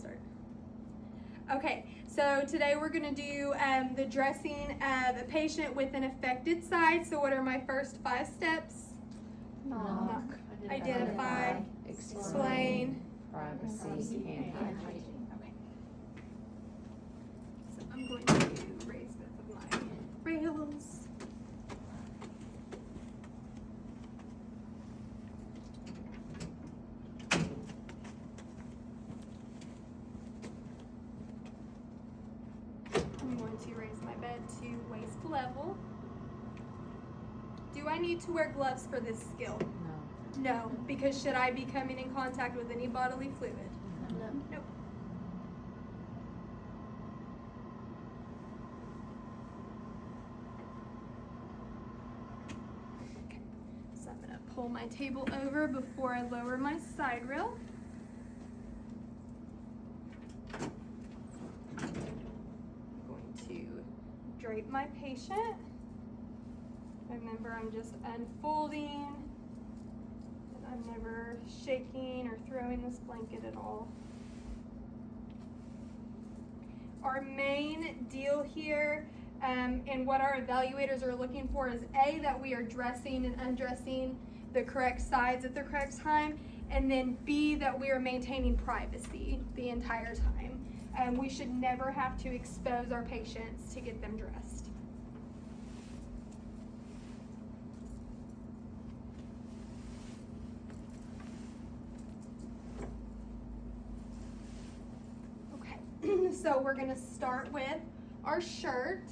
start. Okay, so today we're going to do the dressing of a patient with an affected side. So what are my first 5 steps? Knock, identify, explain, privacy, hand hygiene. Okay. So I'm going to raise both of my rails. I'm going to raise my bed to waist level. Do I need to wear gloves for this skill? No. No, because should I be coming in contact with any bodily fluid? No. Nope. Okay, so I'm gonna pull my table over before I lower my side rail. I'm going to drape my patient. Remember, I'm just unfolding. I'm never shaking or throwing this blanket at all. Our main deal here and what our evaluators are looking for is A, that we are dressing and undressing the correct sides at the correct time, and then B, that we are maintaining privacy the entire time. We should never have to expose our patients to get them dressed. So we're going to start with our shirt.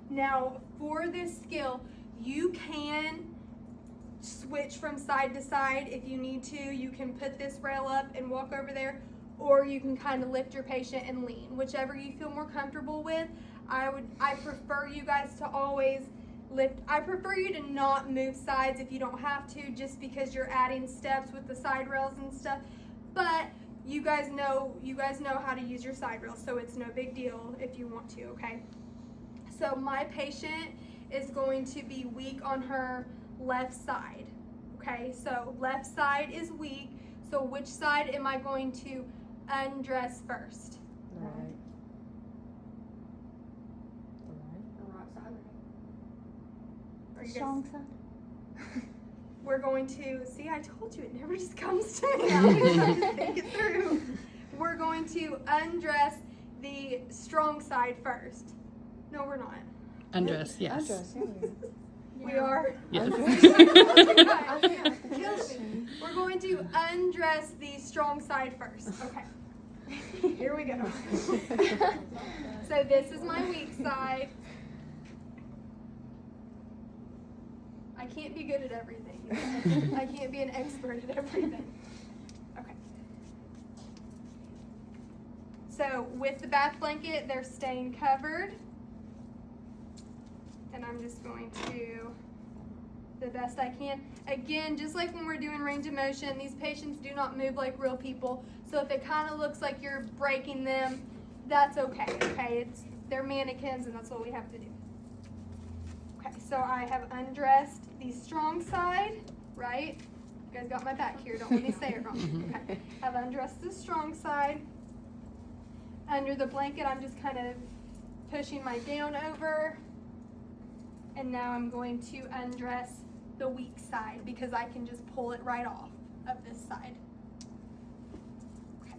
Now, for this skill, you can switch from side to side if you need to. You can put this rail up and walk over there, or you can kind of lift your patient and lean, whichever you feel more comfortable with. I prefer you guys to always lift. I prefer you to not move sides if you don't have to, just because you're adding steps with the side rails and stuff. But you guys know how to use your side rails, so it's no big deal if you want to, okay? So my patient is going to be weak on her left side, okay? So left side is weak, so which side am I going to undress first? Right. The right side. Are you guys- Strong side. We're going to, see, I told you, it never just comes to me. I always try to think it through. We're going to undress the strong side first. No, we're not. Undress, yes. Undress, yeah. We are. Yes. We're going to undress the strong side first. Okay. Here we go. So this is my weak side. I can't be good at everything. I can't be an expert at everything. Okay. So with the bath blanket, they're staying covered. And I'm just going to, the best I can. Again, just like when we're doing range of motion, these patients do not move like real people. So if it kind of looks like you're breaking them, that's okay, okay? They're mannequins and that's what we have to do. Okay, so I have undressed the strong side, right? You guys got my back here, don't let me say it wrong. Okay, I've undressed the strong side. Under the blanket, I'm just kind of pushing my gown over. And now I'm going to undress the weak side because I can just pull it right off of this side. Okay,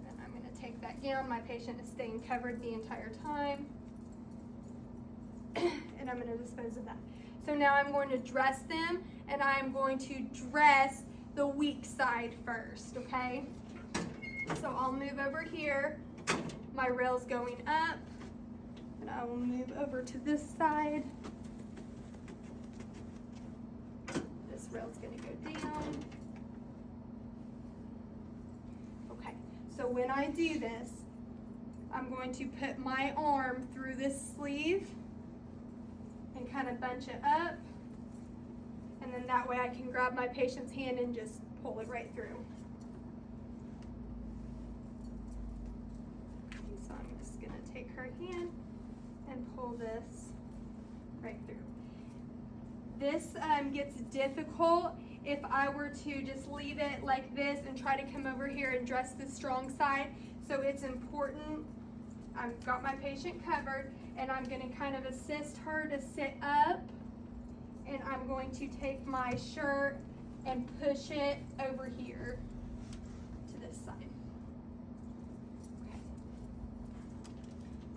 then I'm going to take that gown. My patient is staying covered the entire time. And I'm going to dispose of that. So now I'm going to dress them, and I'm going to dress the weak side first, okay? So I'll move over here. My rail's going up, and I will move over to this side. This rail's going to go down. Okay, so when I do this, I'm going to put my arm through this sleeve and kind of bunch it up, and then that way I can grab my patient's hand and just pull it right through. So I'm just going to take her hand and pull this right through. This gets difficult if I were to just leave it like this and try to come over here and dress the strong side. So it's important, I've got my patient covered, and I'm gonna kind of assist her to sit up, and I'm going to take my shirt and push it over here to this side. Okay.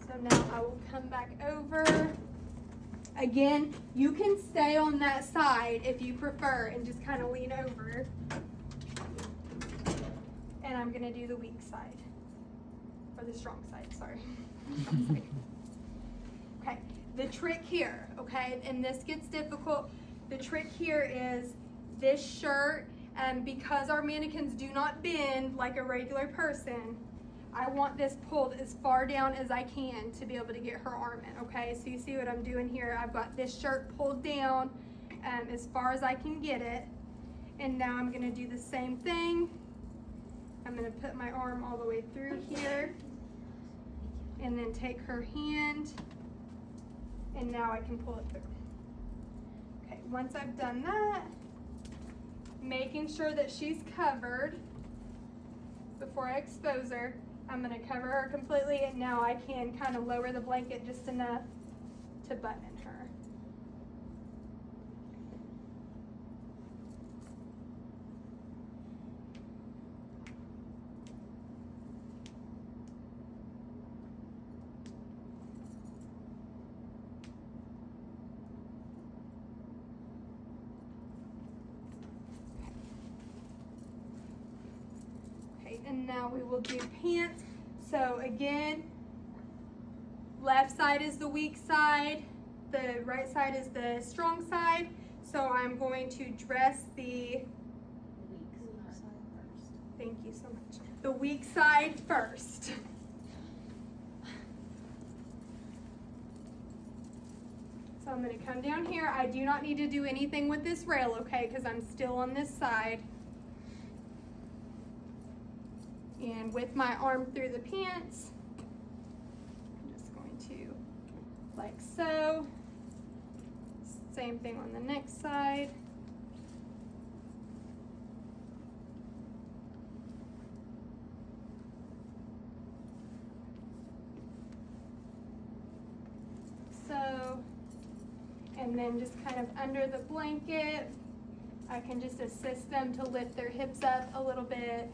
So now I will come back over. Again, you can stay on that side if you prefer and just kind of lean over. And I'm gonna do the weak side, or the strong side, sorry. Okay, the trick here, okay, and this gets difficult. The trick here is this shirt, because our mannequins do not bend like a regular person, I want this pulled as far down as I can to be able to get her arm in, okay? So you see what I'm doing here? I've got this shirt pulled down as far as I can get it. And now I'm gonna do the same thing. I'm gonna put my arm all the way through here and then take her hand, and now I can pull it through. Okay, once I've done that, making sure that she's covered before I expose her, I'm gonna cover her completely, and now I can kind of lower the blanket just enough to button her. And now we will do pants. So again, left side is the weak side, the right side is the strong side. So I'm going to dress the thank you so much. The weak side first. So I'm going to come down here. I do not need to do anything with this rail, okay, because I'm still on this side. And with my arm through the pants, I'm just going to, like so. Same thing on the next side. So, and then just kind of under the blanket, I can just assist them to lift their hips up a little bit.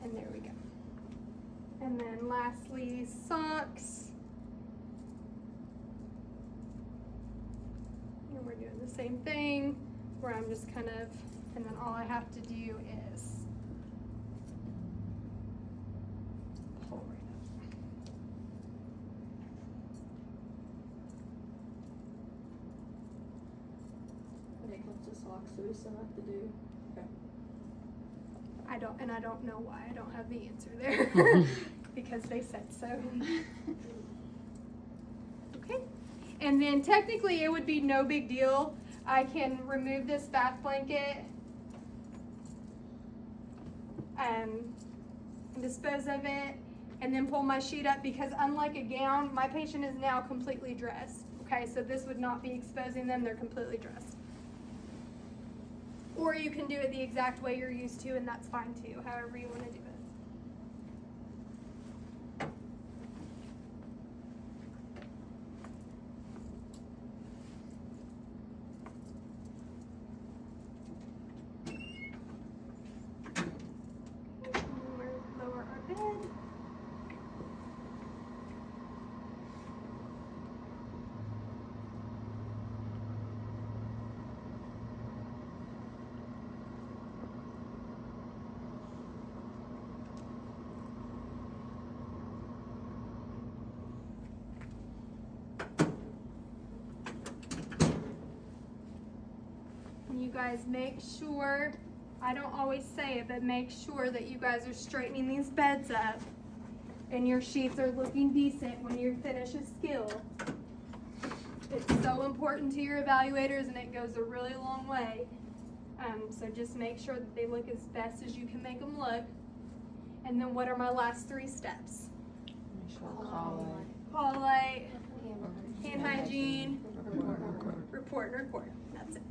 And there we go. And then lastly, socks. And we're doing the same thing where I'm just kind of, and then all I have to do is pull right up. When it comes to socks, do we still have to do? Okay. I don't know why. I don't have the answer there because they said so. Okay. And then technically it would be no big deal. I can remove this bath blanket and dispose of it and then pull my sheet up, because unlike a gown, my patient is now completely dressed. Okay, so this would not be exposing them. They're completely dressed. Or you can do it the exact way you're used to, and that's fine too, however you want to do it. Lower our bed. You guys make sure, I don't always say it, but make sure that you guys are straightening these beds up and your sheets are looking decent when you finish a skill. It's so important to your evaluators, and it goes a really long way. So just make sure that they look as best as you can make them look. And then what are my last 3 steps? Initial collar, Call light, hand hygiene, report and record. That's it.